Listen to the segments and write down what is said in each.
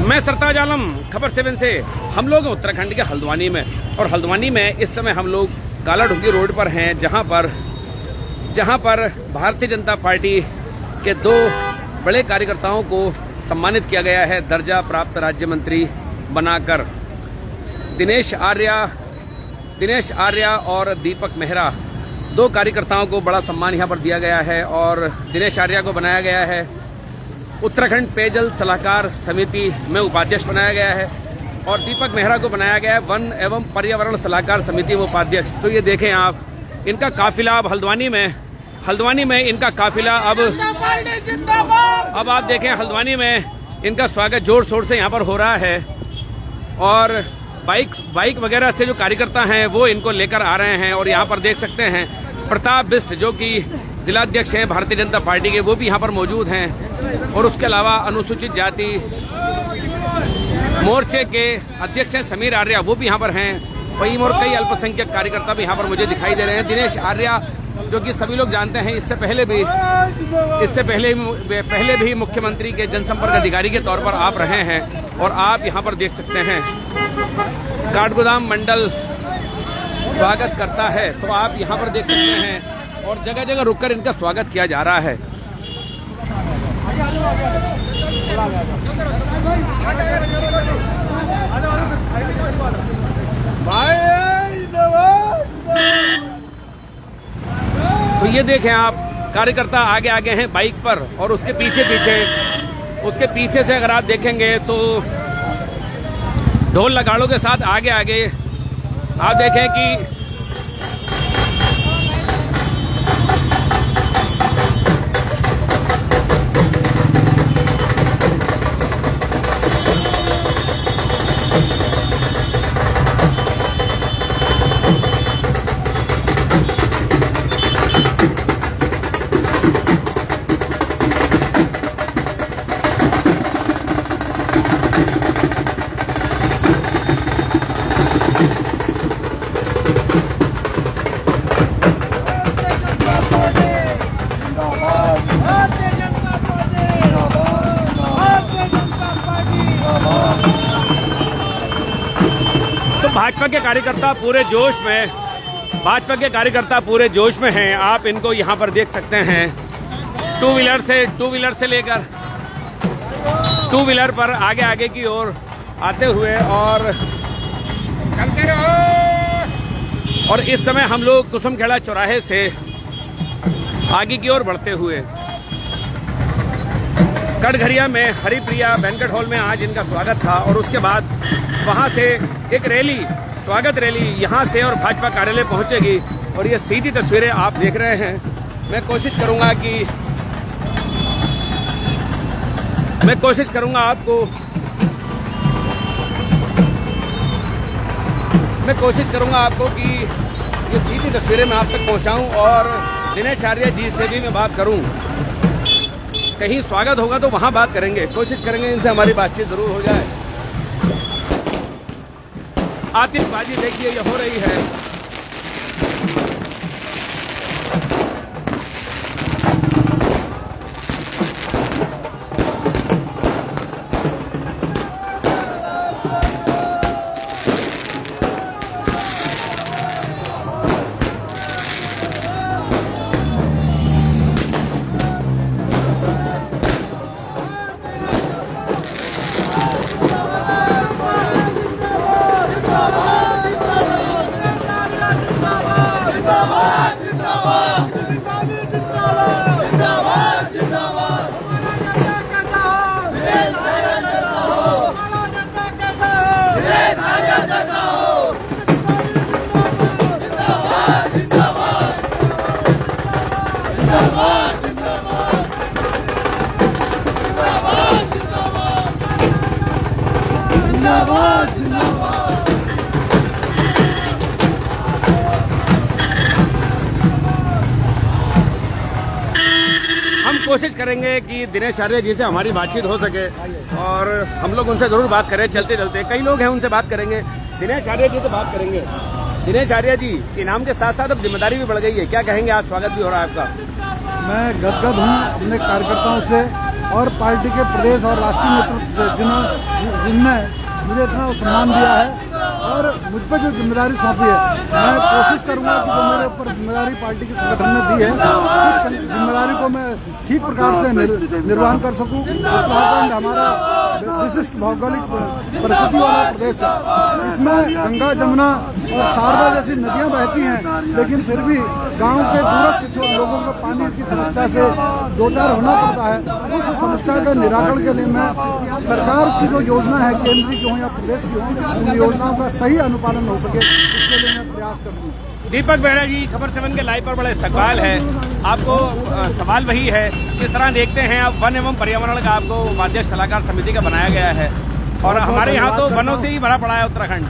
मैं सरताज आलम, खबर 7 से। हम लोग उत्तराखंड के हल्द्वानी में, और हल्द्वानी में इस समय हम लोग कालाढूंगी रोड पर हैं, जहां पर भारतीय जनता पार्टी के 2 बड़े कार्यकर्ताओं को सम्मानित किया गया है दर्जा प्राप्त राज्य मंत्री बनाकर। दिनेश आर्या और दीपक मेहरा, 2 कार्यकर्ताओं को बड़ा सम्मान यहां पर दिया गया है। और दिनेश आर्या को बनाया गया है उत्तराखंड पेयजल सलाहकार समिति में उपाध्यक्ष बनाया गया है, और दीपक मेहरा को बनाया गया है वन एवं पर्यावरण सलाहकार समिति में उपाध्यक्ष। तो ये देखें आप, इनका काफिला अब हल्द्वानी में इनका काफिला अब आप देखें, हल्द्वानी में इनका स्वागत जोर शोर से यहाँ पर हो रहा है। और बाइक वगैरह से जो कार्यकर्ता हैं वो इनको लेकर आ रहे हैं। और यहाँ पर देख सकते हैं प्रताप बिष्ट, जो कि जिलाध्यक्ष हैं भारतीय जनता पार्टी के, वो भी यहाँ पर मौजूद हैं। और उसके अलावा अनुसूचित जाति मोर्चे के अध्यक्ष हैं समीर आर्या, वो भी यहाँ पर हैं। फहीम और कई अल्पसंख्यक कार्यकर्ता भी यहाँ पर मुझे दिखाई दे रहे हैं। दिनेश आर्या, जो कि सभी लोग जानते हैं, इससे पहले भी मुख्यमंत्री के जनसंपर्क अधिकारी के तौर पर आप रहे हैं। और आप यहाँ पर देख सकते हैं काठगोदाम मंडल स्वागत करता है, तो आप यहाँ पर देख सकते हैं। और जगह जगह रुककर इनका स्वागत किया जा रहा है। तो ये देखें आप, कार्यकर्ता आगे हैं बाइक पर, और उसके पीछे से अगर आप देखेंगे तो ढोल नगाड़ों के साथ आगे आप देखें कि भाजपा के कार्यकर्ता पूरे जोश में हैं। आप इनको यहाँ पर देख सकते हैं, टू व्हीलर से लेकर टू व्हीलर पर आगे की ओर आते हुए। और इस समय हम लोग कुसुमखेड़ा चौराहे से आगे की ओर बढ़ते हुए कटघरिया में हरिप्रिया बैंक्वेट हॉल में आज इनका स्वागत था। और उसके बाद वहां से एक स्वागत रैली यहां से और भाजपा कार्यालय पहुंचेगी। और ये सीधी तस्वीरें आप देख रहे हैं। मैं कोशिश करूंगा आपको कि ये सीधी तस्वीरें मैं आप तक पहुंचाऊं, और दिनेश आर्या जी से भी मैं बात करूं। कहीं स्वागत होगा तो वहां बात करेंगे, कोशिश करेंगे इनसे हमारी बातचीत जरूर हो जाए। आतिशबाजी देखिए ये हो रही है। हम कोशिश करेंगे कि दिनेश आर्या जी से हमारी बातचीत हो सके, और हम लोग उनसे जरूर बात करें। चलते कई लोग हैं, उनसे बात करेंगे। दिनेश आर्या जी से बात करेंगे। दिनेश आर्या जी, इनाम के साथ साथ अब जिम्मेदारी भी बढ़ गई है, क्या कहेंगे? आज स्वागत भी हो रहा है आपका। मैं गदगद हूँ अपने कार्यकर्ताओं से और पार्टी के प्रदेश और राष्ट्रीय नेतृत्व से जिनने मुझे इतना सम्मान दिया है और मुझ पर जो जिम्मेदारी सौंपी है, मैं कोशिश करूंगा कि जो मेरे ऊपर जिम्मेदारी पार्टी के संगठन ने दी है, उस जिम्मेदारी को मैं ठीक प्रकार से निर्वहन कर सकूं। उत्तराखंड हमारा विशिष्ट भौगोलिक परिस्थिति वाला प्रदेश है। इसमें गंगा, जमुना और शारदा जैसी नदियां बहती हैं, लेकिन फिर भी गांव के दूरस्थ लोगों को पानी की समस्या से दो चार होना पड़ता है। उस समस्या के निराकरण के लिए मैं सरकार की जो योजना है, केंद्र की हो या प्रदेश की हो, उन योजनाओं का सही अनुपालन हो सके, इसके लिए मैं प्रयास करूँगा। दीपक मेहरा जी, खबर 7 के लाइव पर बड़ा इस्तकबाल है। आपको सवाल वही है, किस तरह देखते हैं आप वन एवं पर्यावरण का आपको उपाध्यक्ष सलाहकार समिति का बनाया गया है, और हमारे यहाँ तो वनों से ही भरा पड़ा है उत्तराखंड।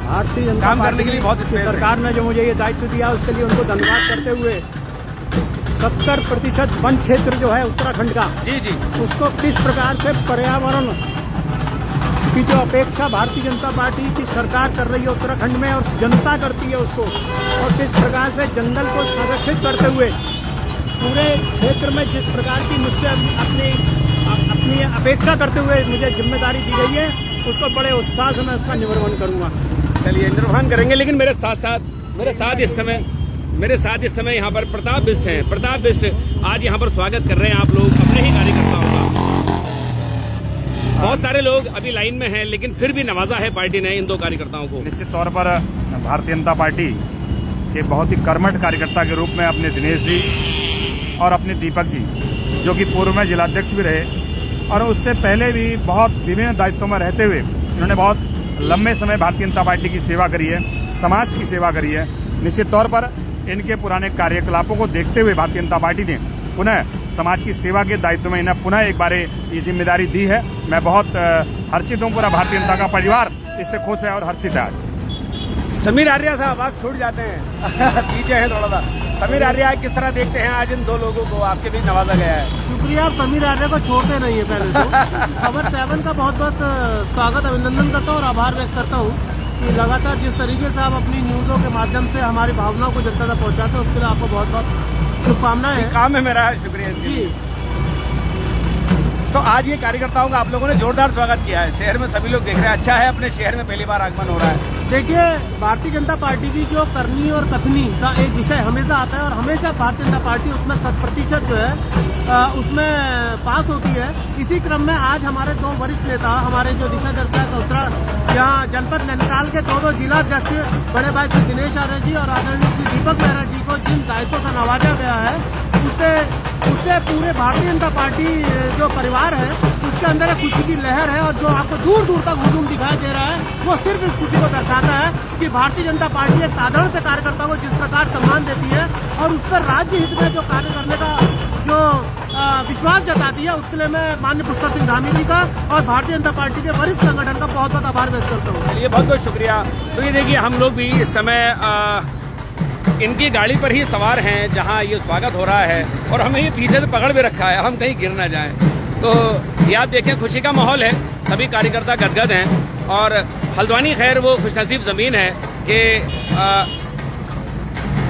भारतीय जनता काम करने के लिए बहुत सरकार ने जो मुझे ये दायित्व दिया, उसके लिए उनको धन्यवाद करते हुए 70% वन क्षेत्र जो है उत्तराखंड का, जी उसको किस प्रकार से पर्यावरण की जो अपेक्षा भारतीय जनता पार्टी की सरकार कर रही है उत्तराखंड में और जनता करती है उसको, और किस प्रकार से जंगल को संरक्षित करते हुए पूरे क्षेत्र में जिस प्रकार की मुझसे अपनी अपेक्षा करते हुए मुझे जिम्मेदारी दी गई है, उसको बड़े उत्साह से मैं उसका निर्वहन करूंगा। चलिए, निर्वहन करेंगे। लेकिन मेरे साथ इस समय यहाँ पर प्रताप बिष्ट हैं। प्रताप बिष्ट, आज यहाँ पर स्वागत कर रहे हैं आप लोग अपने ही कार्यकर्ताओं का। बहुत सारे लोग अभी लाइन में हैं, लेकिन फिर भी नवाजा है पार्टी ने इन दो कार्यकर्ताओं को। निश्चित तौर पर भारतीय जनता पार्टी के बहुत ही कर्मठ कार्यकर्ता के रूप में अपने दिनेश जी और अपने दीपक जी, जो कि पूर्व में जिलाध्यक्ष भी रहे और उससे पहले भी बहुत विभिन्न दायित्वों में रहते हुए इन्होंने बहुत लंबे समय भारतीय जनता पार्टी की सेवा करी है, समाज की सेवा करी है। निश्चित तौर पर इनके पुराने कार्यकलापों को देखते हुए भारतीय जनता पार्टी ने पुनः समाज की सेवा के दायित्व में इन्हें पुनः एक बार ये जिम्मेदारी दी है। मैं बहुत हर्षित हूँ, पूरा भारतीय जनता का परिवार इससे खुश है और हर्षित है। आज समीर आर्या साहब, आप छूट जाते हैं पीछे है थोड़ा सा। समीर आर्या, किस तरह देखते हैं आज इन दो लोगों को, आपके बीच नवाजा गया है? शुक्रिया, आप समीर आर्या को छोड़ते नहीं है। पहले तो खबर 7 का बहुत बहुत स्वागत, अभिनंदन करता हूँ और आभार व्यक्त करता हूँ कि लगातार जिस तरीके से आप अपनी न्यूज़ों के माध्यम से हमारी भावनाओं को जनता तक पहुँचाते हैं, उसके लिए आपको बहुत बहुत शुभकामनाएं। काम है मेरा, शुक्रिया जी। तो आज ये कार्यकर्ताओं का आप लोगों ने जोरदार स्वागत किया है, शहर में सभी लोग देख रहे हैं। अच्छा है, अपने शहर में पहली बार आगमन हो रहा है। देखिए, भारतीय जनता पार्टी की जो करनी और कथनी का एक विषय हमेशा आता है और हमेशा भारतीय जनता पार्टी उसमें 100% जो है उसमें पास होती है। इसी क्रम में आज हमारे दो वरिष्ठ नेता, हमारे जो दिशा दर्शक उत्तराखंड यहाँ जनपद नैनीताल के दो जिलाध्यक्ष बड़े भाई श्री दिनेश आर्य जी और आदरणीय श्री दीपक मेहरा जी को जिन दायित्वों से नवाजा गया है, उससे पूरे भारतीय जनता पार्टी जो परिवार है उसके अंदर एक खुशी की लहर है, और जो आपको दूर दूर तक हुजूम दिखाई दे रहा है वो सिर्फ इस खुशी को दर्शाता है कि भारतीय जनता पार्टी एक साधारण से कार्यकर्ता को जिस प्रकार सम्मान देती है और उस पर राज्य हित में जो कार्य करने का जो विश्वास जताती है, उसके लिए मैं माननीय पुष्कर सिंह धामी जी का और भारतीय जनता पार्टी के वरिष्ठ संगठन का बहुत बहुत आभार व्यक्त करता हूँ। चलिए, बहुत बहुत शुक्रिया। तो ये देखिए, हम लोग भी इस समय इनकी गाड़ी पर ही सवार हैं जहां ये स्वागत हो रहा है, और हमें ये पीछे से पकड़ भी रखा है, हम कहीं गिर ना जाएं। तो ये आप देखें, खुशी का माहौल है, सभी कार्यकर्ता गदगद हैं। और हल्द्वानी खैर वो खुशनसीब ज़मीन है कि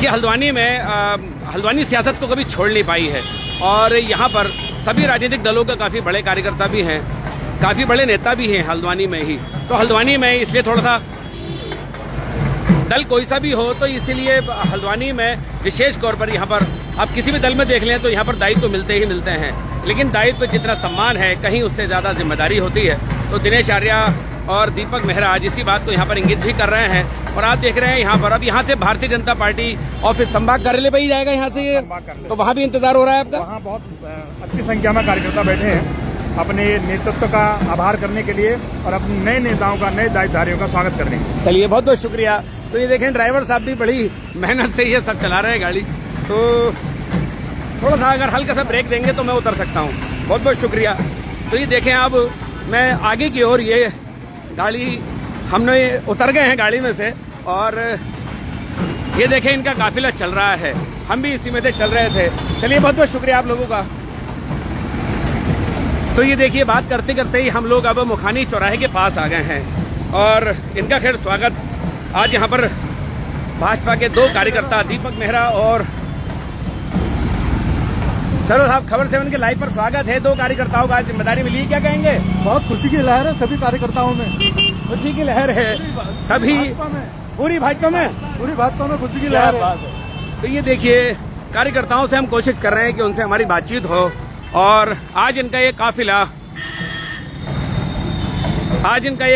हल्द्वानी सियासत को कभी छोड़ नहीं पाई है, और यहाँ पर सभी राजनीतिक दलों का काफ़ी बड़े कार्यकर्ता भी हैं, काफ़ी बड़े नेता भी हैं हल्द्वानी में ही। तो हल्द्वानी में इसलिए थोड़ा सा दल कोई सा भी हो, तो इसीलिए हल्द्वानी में विशेष तौर पर यहाँ पर आप किसी भी दल में देख लें तो यहाँ पर दायित्व तो मिलते ही मिलते हैं, लेकिन दायित्व जितना सम्मान है कहीं उससे ज़्यादा जिम्मेदारी होती है। तो दिनेश आर्या और दीपक मेहरा आज इसी बात को यहाँ पर इंगित भी कर रहे हैं, और आप देख रहे हैं यहाँ पर अब यहाँ से भारतीय जनता पार्टी ऑफिस संभाग कार्यालय पे ही जाएगा यहाँ से, तो वहाँ भी इंतजार हो रहा है आपका? वहाँ बहुत अच्छी संख्या में कार्यकर्ता बैठे हैं अपने नेतृत्व का आभार करने के लिए और अपने नए नेताओं का, नए दायित्वधारियों का स्वागत करने के लिए। चलिए, बहुत बहुत शुक्रिया। तो ये देखें, ड्राइवर साहब भी बड़ी मेहनत से ये सब चला रहे हैं गाड़ी, तो थोड़ा सा अगर हल्का सा ब्रेक देंगे तो मैं उतर सकता हूँ। बहुत बहुत शुक्रिया। तो ये देखें, अब मैं आगे की ओर ये गाड़ी हमने उतर गए हैं गाड़ी में से, और ये देखें इनका काफिला चल रहा है, हम भी इसी में से चल रहे थे। चलिए, बहुत बहुत शुक्रिया आप लोगों का। तो ये देखिए, बात करते करते ही हम लोग अब मुखानी चौराहे के पास आ गए हैं, और इनका खैर स्वागत आज यहाँ पर भाजपा के दो कार्यकर्ता दीपक मेहरा और सरोज साहब, खबर 7 के लाइव पर स्वागत है। 2 कार्यकर्ताओं को आज जिम्मेदारी मिली, क्या कहेंगे? बहुत खुशी की लहर है सभी कार्यकर्ताओं में, खुशी की लहर है सभी, पूरी भाजपा में खुशी की लहर है। तो ये देखिए, कार्यकर्ताओं से हम कोशिश कर रहे हैं कि उनसे हमारी बातचीत हो। और आज इनका ये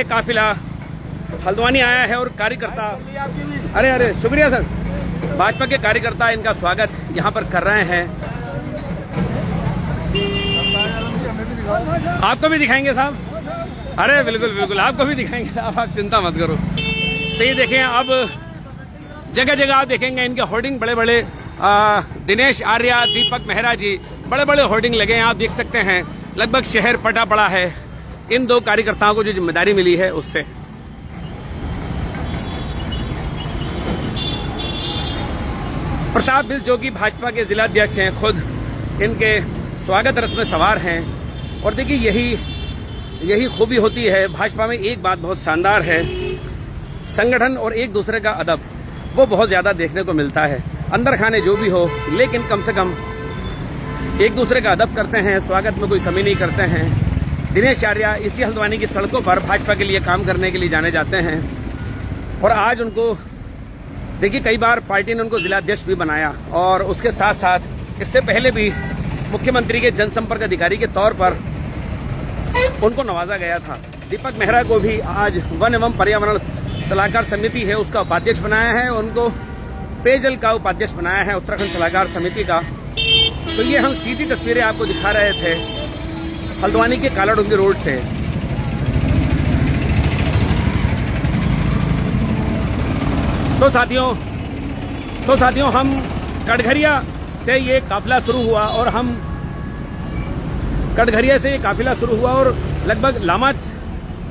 काफिला हल्द्वानी आया है और कार्यकर्ता, अरे शुक्रिया सर, भाजपा के कार्यकर्ता इनका स्वागत यहाँ पर कर रहे हैं। आपको भी दिखाएंगे साहब? अरे बिल्कुल आपको भी दिखाएंगे, आप चिंता मत करो। तो ये देखें, अब जगह जगह आप देखेंगे इनके होर्डिंग बड़े दिनेश आर्या, दीपक मेहरा जी, बड़े होर्डिंग लगे हैं, आप देख सकते हैं। लगभग शहर पटा पड़ा है इन 2 कार्यकर्ताओं को जो जिम्मेदारी मिली है उससे। प्रताप बिष्ट जो कि भाजपा के जिलाध्यक्ष हैं, खुद इनके स्वागत रथ में सवार हैं। और देखिए, यही खूबी होती है भाजपा में। एक बात बहुत शानदार है, संगठन और एक दूसरे का अदब वो बहुत ज्यादा देखने को मिलता है। अंदर खाने जो भी हो, लेकिन कम से कम एक दूसरे का अदब करते हैं, स्वागत में कोई कमी नहीं करते हैं। दिनेश आर्या इसी हल्द्वानी की सड़कों पर भाजपा के लिए काम करने के लिए जाने जाते हैं। और आज उनको देखिए, कई बार पार्टी ने उनको जिलाध्यक्ष भी बनाया और उसके साथ साथ इससे पहले भी मुख्यमंत्री के जनसंपर्क अधिकारी के तौर पर उनको नवाजा गया था। दीपक मेहरा को भी आज वन एवं पर्यावरण सलाहकार समिति है उसका उपाध्यक्ष बनाया है, उनको पेयजल का उपाध्यक्ष बनाया है उत्तराखंड सलाहकार समिति का। तो ये हम सीधी तस्वीरें आपको दिखा रहे थे हल्द्वानी के कालाडूंगी रोड से। तो साथियों हम कटघरिया से ये काफिला शुरू हुआ और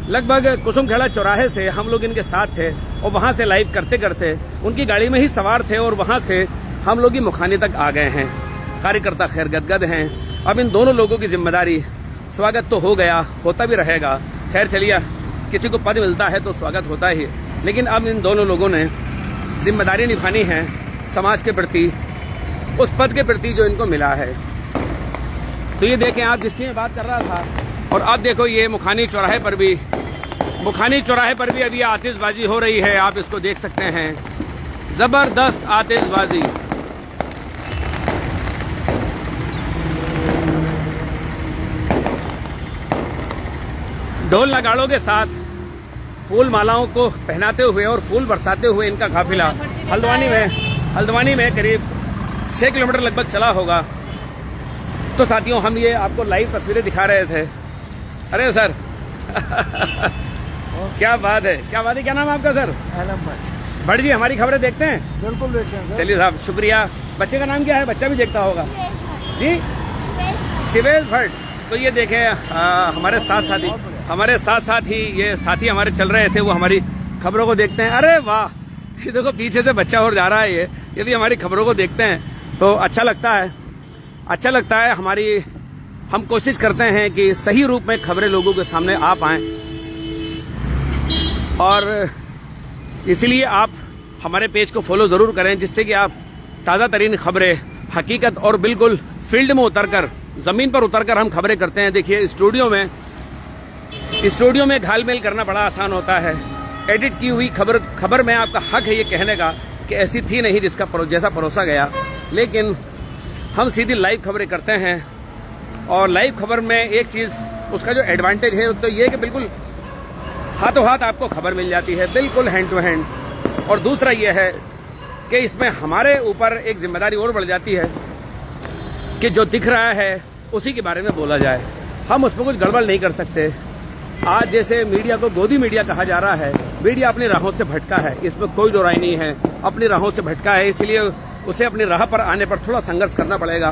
लगभग कुसुमखेड़ा चौराहे से हम लोग इनके साथ थे और वहां से लाइव करते उनकी गाड़ी में ही सवार थे और वहां से हम लोग ही मुखानी तक आ गए हैं। कार्यकर्ता खैर गदगद हैं। अब इन दोनों लोगों की जिम्मेदारी, स्वागत तो हो गया, होता भी रहेगा। खैर चलिए, किसी को पद मिलता है तो स्वागत होता ही, लेकिन अब इन दोनों लोगों ने जिम्मेदारी निभानी है समाज के प्रति, उस पद के प्रति जो इनको मिला है। तो ये देखें, आप जिसकी मैं बात कर रहा था, और अब देखो ये मुखानी चौराहे पर भी अभी आतिशबाजी हो रही है। आप इसको देख सकते हैं, जबरदस्त आतिशबाजी। ढोल नगाड़ों के साथ फूल मालाओं को पहनाते हुए और फूल बरसाते हुए इनका काफिला हल्द्वानी में करीब 6 किलोमीटर लगभग चला होगा। तो साथियों, हम ये आपको लाइव तस्वीरें दिखा रहे थे। अरे सर क्या बात है, क्या नाम है आपका सर? भट्ट जी, हमारी खबरें देखते हैं? बिल्कुल देखते हैं। चलिए साहब, शुक्रिया। बच्चे का नाम क्या है? बच्चा भी देखता होगा जी, शिवेश भट्ट। तो ये देखें, हमारे साथ ही ये साथी हमारे चल रहे थे, वो हमारी खबरों को देखते हैं। अरे वाह, ये देखो पीछे से बच्चा और जा रहा है। ये भी हमारी खबरों को देखते हैं तो अच्छा लगता है। हम कोशिश करते हैं कि सही रूप में खबरें लोगों के सामने आ पाएं, और इसीलिए आप हमारे पेज को फॉलो जरूर करें, जिससे कि आप ताज़ा तरीन खबरें, हकीकत और बिल्कुल फील्ड में उतरकर, जमीन पर उतरकर हम खबरें करते हैं। देखिए, स्टूडियो में घालमेल करना बड़ा आसान होता है। एडिट की हुई खबर में आपका हक है ये कहने का कि ऐसी थी नहीं जैसा परोसा गया, लेकिन हम सीधी लाइव खबरें करते हैं। और लाइव खबर में एक चीज़, उसका जो एडवांटेज है तो ये कि बिल्कुल हाथों हाथ आपको खबर मिल जाती है, बिल्कुल हैंड टू हैंड। और दूसरा ये है कि इसमें हमारे ऊपर एक जिम्मेदारी और बढ़ जाती है कि जो दिख रहा है उसी के बारे में बोला जाए। हम उसमें कुछ गड़बड़ नहीं कर सकते। आज जैसे मीडिया को गोदी मीडिया कहा जा रहा है, मीडिया अपनी राहों से भटका है, इसमें कोई दो राय नहीं है। अपनी राहों से भटका है, इसलिए उसे अपनी राह पर आने पर थोड़ा संघर्ष करना पड़ेगा।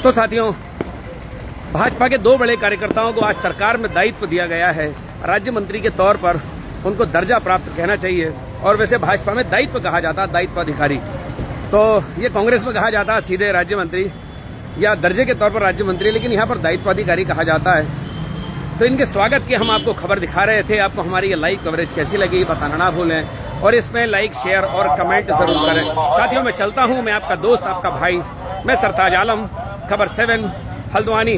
तो साथियों, भाजपा के 2 बड़े कार्यकर्ताओं को आज सरकार में दायित्व दिया गया है। राज्य मंत्री के तौर पर उनको दर्जा प्राप्त कहना चाहिए, और वैसे भाजपा में दायित्व कहा जाता है, दायित्व अधिकारी। तो ये कांग्रेस में कहा जाता है सीधे राज्य मंत्री या दर्जे के तौर पर राज्य मंत्री, लेकिन यहाँ पर दायित्व अधिकारी कहा जाता है। तो इनके स्वागत की हम आपको खबर दिखा रहे थे। आपको हमारी ये लाइव कवरेज कैसी लगी बताना ना भूलें, और इसमें लाइक, शेयर और कमेंट जरूर करें। साथियों, मैं चलता हूँ, मैं आपका दोस्त, आपका भाई, मैं सरताज आलम। खबर 7 हल्द्वानी।